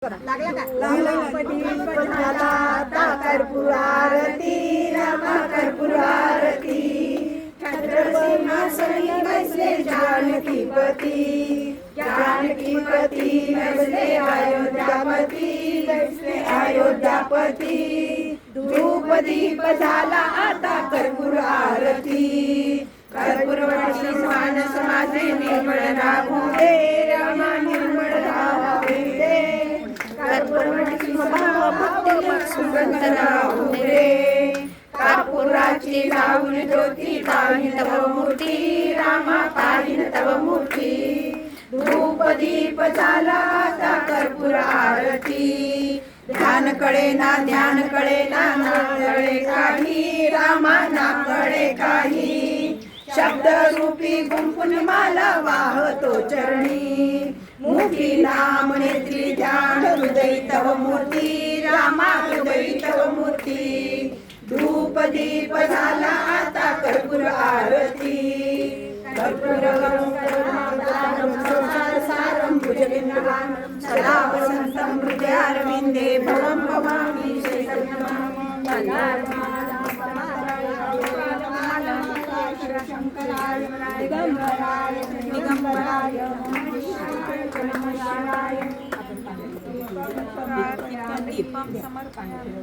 लागला का? कर्पूर आरती रमा कर्पूर आरती छत्रपती बसले जानकीपती जानकीपती बसले अयोध्यापती बसले अयोध्यापती धूप दीप झाला आता कर्पूर आरती कर्पूरवती मानस माझे निर्मळ राहू दे रमा निर्मळ राहू दे कर्पूरवती सुगंध राहू दे कर्पूराची लावून ज्योती पाहिन तव मूर्ती रामा पाहिन तव मूर्ती धूप दीप झाला आता कर्पूर आरती ध्यान कळे ना ना कळे काही रामा ना कळे काही शब्द रूपी गुंफून माला वाहतो चरणी मुखी नाम नेत्री ध्यान हृदय तव मूर्ती रामा हृदय तव मूर्ती धूप दीप झाला आता कर्पूर आरती कर्पूर सारं भुजगेन्द्रगानं सदा वसन्तं हृदयारविन्दे भवं भवामि शंकराय दिगंबराय दीपम समर्पयामि